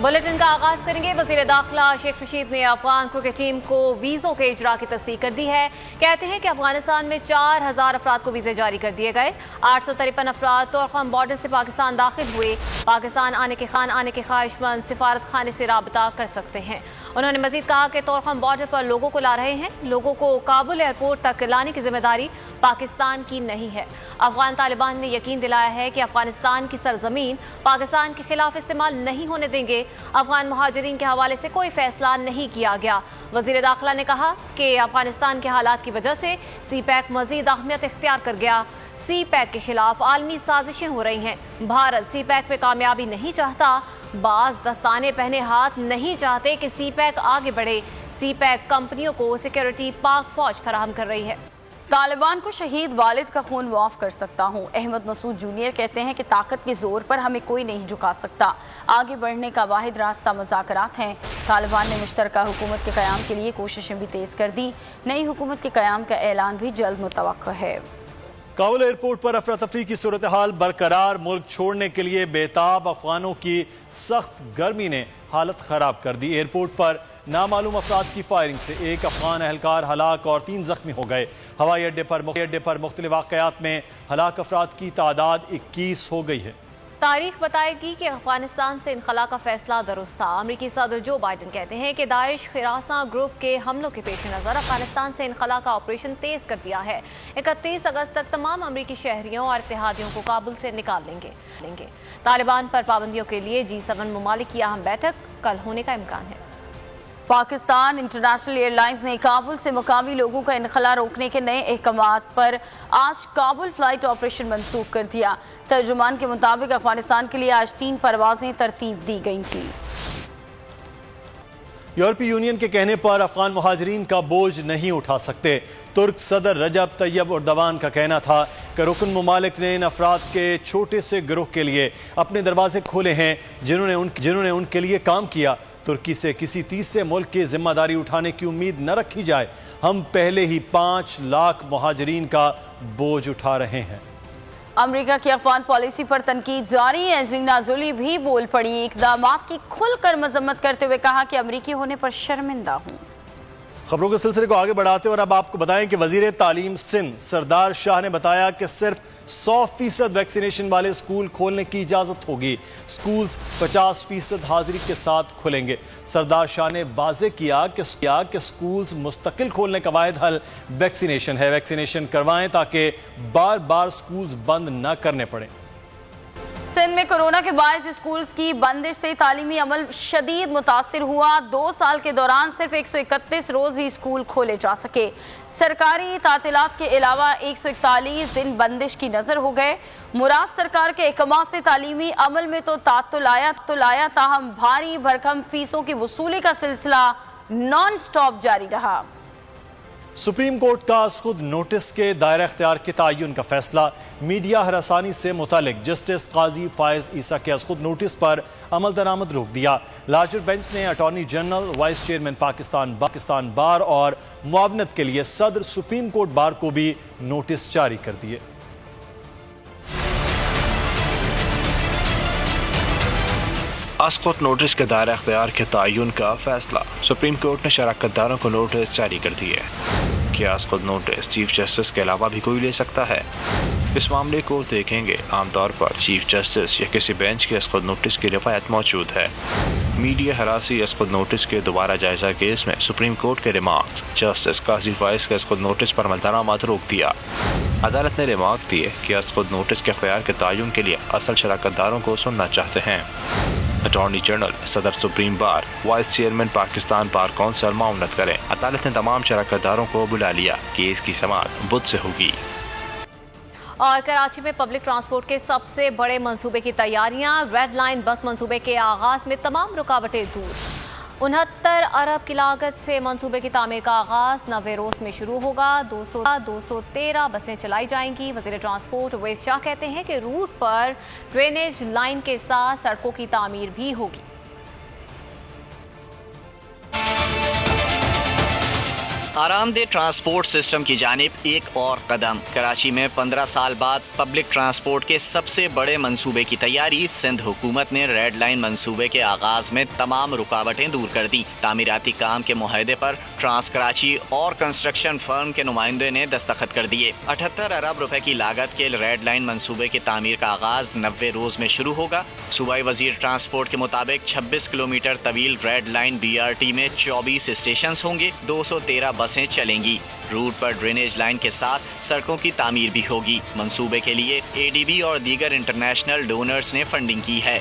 Bulletin का आगाज करेंगे। वजीर दाखिला शेख रशीद ने अफगान क्रिकेट टीम को वीज़ों के इजरा की तस्दीक कर दी है। कहते हैं कि अफगानिस्तान में 4000 अफराद को वीज़े जारी कर दिए गए। 853 अफराद तोरखम बॉर्डर से पाकिस्तान दाखिल हुए। पाकिस्तान आने के ख्वाहिशमंद सिफारत खाने से राबता कर सकते हैं। उन्होंने मजीद कहा कि तोरखम बॉर्डर पर लोगों को ला रहे हैं। लोगों को काबुल एयरपोर्ट तक लाने की जिम्मेदारी पाकिस्तान की नहीं है। अफगान तालिबान ने यकीन दिलाया है कि अफगानिस्तान की सरजमीन पाकिस्तान के खिलाफ इस्तेमाल नहीं होने देंगे। अफगान मुहाजिरीन के हवाले से कोई फैसला नहीं किया गया। वजीर दाखिला ने कहा कि अफगानिस्तान के हालात की वजह से सी पैक मजीद अहमियत इख्तियार कर गया। सी पैक के खिलाफ आलमी साजिशें हो रही हैं। भारत सी पैक पे कामयाबी नहीं चाहता। बाज दस्ताने पहने हाथ नहीं चाहते कि सी पैक आगे बढ़े। सी पैक कंपनियों को सिक्योरिटी पाक फौज फराहम कर रही है। तालिबान को शहीद वालिद का खून माफ कर सकता हूँ। अहमद मसूद जूनियर कहते हैं कि ताकत के जोर पर हमें कोई नहीं झुका सकता। आगे बढ़ने का वाहिद रास्ता मुज़ाकरात हैं। तालिबान ने मुश्तरका हुकूमत के क़याम के लिए कोशिशें भी तेज़ कर दी। नई हुकूमत के क़याम का ऐलान भी जल्द मुतवक्को है। काबुल एयरपोर्ट पर अफरा तफरी की सूरत हाल बरकरार। मुल्क छोड़ने के लिए बेताब अफगानों की सख्त गर्मी ने हालत ख़राब कर दी। एयरपोर्ट पर नामालूम अफराद की फायरिंग से एक अफगान एहलकार हलाक और 3 जख्मी हो गए। हवाई अड्डे पर मुख्तलिफ वाक़यात में हलाक अफराद की तादाद 21 हो गई है। तारीख बताएगी कि अफगानिस्तान से इनखला का फैसला दुरुस्त था। अमरीकी सदर जो बाइडन कहते हैं कि दाइश खिरासा ग्रुप के हमलों के पेश नज़र अफगानिस्तान से इनखला का ऑपरेशन तेज कर दिया है। 31 अगस्त तक तमाम अमरीकी शहरियों और इत्तेहादियों को काबुल से निकाल लेंगे। तालिबान पर पाबंदियों के लिए G7 ममालिक की अहम बैठक कल होने का इम्कान है। पाकिस्तान इंटरनेशनल एयरलाइंस ने काबुल से मुकामी लोगों का इनखला रोकने के नए अहकामात पर आज काबुल फ्लाइट ऑपरेशन मंसूख कर दिया। तर्जुमान के मुताबिक अफगानिस्तान के लिए आज 3 परवाजें तरतीब दी गई थी। यूरोपीय यूनियन के कहने पर अफगान मुहाजिरीन का बोझ नहीं उठा सकते। तुर्क सदर रजब तैयब एर्दोगान का कहना था कि रुकन ममालिक ने इन अफराद के छोटे से गिरोह के लिए अपने दरवाजे खोले हैं जिन्होंने उनके लिए काम किया। तुर्की से किसी तीसरे मुल्क की जिम्मेदारी उठाने की उम्मीद न रखी जाए। हम पहले ही 5 लाख मुहाजिरीन का बोझ उठा रहे हैं। अमेरिका की अफगान पॉलिसी पर तनकीद जारी है। एंजेलिना जोली भी बोल पड़ी। इक़दामात की खुलकर मजम्मत करते हुए कहा कि अमेरिकी होने पर शर्मिंदा हूँ। खबरों के सिलसिले को आगे बढ़ाते और अब आपको बताएं कि वजीर तालीम सिंध सरदार शाह ने बताया कि सिर्फ 100% वैक्सीनेशन वाले स्कूल खोलने की इजाज़त होगी। स्कूल्स 50% हाजिरी के साथ खुलेंगे। सरदार शाह ने वाज़ेह किया कि स्कूल्स मुस्तकिल खोलने का वाहिद हल वैक्सीनेशन है। वैक्सीनेशन करवाएं ताकि बार बार स्कूल्स बंद न करने पड़े। सिंध में कोरोना के बायस स्कूल्स की बंदिश से तालीमी अमल शदीद मुतासिर हुआ। 2 साल के दौरान सिर्फ 131 रोज ही स्कूल खोले जा सके। सरकारी तातीलात के अलावा 141 दिन बंदिश की नजर हो गए। मुराद सरकार के अहकाम से तालीमी अमल में तो तातुल आया ताहम भारी भरकम फीसों की वसूली का सिलसिला नॉन स्टॉप जारी रहा। सुप्रीम कोर्ट का खुद नोटिस के दायरा इख्तियार के तयन का फैसला। मीडिया हरासानी से मुतालिक जस्टिस काजी फायज ईसा के खुद नोटिस पर अमल दरामद रोक दिया। लार्जर बेंच ने attorney general, vice chairman Pakistan bar और मुआवनत के लिए सदर सुप्रीम कोर्ट बार को भी नोटिस जारी कर दिए। अस्खुद नोटिस के दायरा इख्तियार के तयन का फैसला। सुप्रीम कोर्ट ने शराकतदारों को नोटिस जारी कर दिए। क्या अस्खुद नोटिस चीफ जस्टिस के अलावा भी कोई ले सकता है? इस मामले को देखेंगे। आमतौर पर चीफ जस्टिस या किसी बेंच के अस्खुद नोटिस की रिवायत मौजूद है। मीडिया हरासी अस्खुद नोटिस के दोबारा जायजा केस में सुप्रीम कोर्ट के रिमार्क्स जस्टिस काजी फाइज के अस्खुद नोटिस पर अमल दरामद रोक दिया। अदालत ने रिमार्क दिए कि अस्खुद नोटिस के इख्तियार के तयन के लिए असल शराकतदारों को सुनना चाहते हैं। अटॉर्नी जनरल, सदर supreme bar, vice chairman Pakistan bar council मामलत करें। अदालत ने तमाम शराकतदारों को बुला लिया। केस की समाअत बुध से होगी। और कराची में पब्लिक ट्रांसपोर्ट के सबसे बड़े मंसूबे की तैयारियां। रेड लाइन बस मंसूबे के आगाज में तमाम रुकावटें दूर। 69 अरब की लागत से मंसूबे की तामीर का आगाज 90 रोज में शुरू होगा। 213 बसें चलाई जाएंगी। वजीर ट्रांसपोर्ट अवैस शाह कहते हैं कि रूट पर ड्रेनेज लाइन के साथ सड़कों की तामीर भी होगी। آرام دہ ٹرانسپورٹ سسٹم کی جانب ایک اور قدم۔ کراچی میں 15 سال بعد پبلک ٹرانسپورٹ کے سب سے بڑے منصوبے کی تیاری۔ سندھ حکومت نے ریڈ لائن منصوبے کے آغاز میں تمام رکاوٹیں دور کر دی۔ تعمیراتی کام کے معاہدے پر ٹرانس کراچی اور کنسٹرکشن فرم کے نمائندے نے دستخط کر دیے۔ 78 ارب روپے کی لاگت کے ریڈ لائن منصوبے کی تعمیر کا آغاز 90 روز میں شروع ہوگا۔ صوبائی وزیر ٹرانسپورٹ کے مطابق 26 کلومیٹر طویل ریڈ لائن BRT میں 24 اسٹیشنز ہوں گے، 213 بسیں چلیں گی۔ روٹ پر ڈرینیج لائن کے ساتھ سڑکوں کی تعمیر بھی ہوگی۔ منصوبے کے لیے ADB اور دیگر انٹرنیشنل ڈونرز نے فنڈنگ کی ہے۔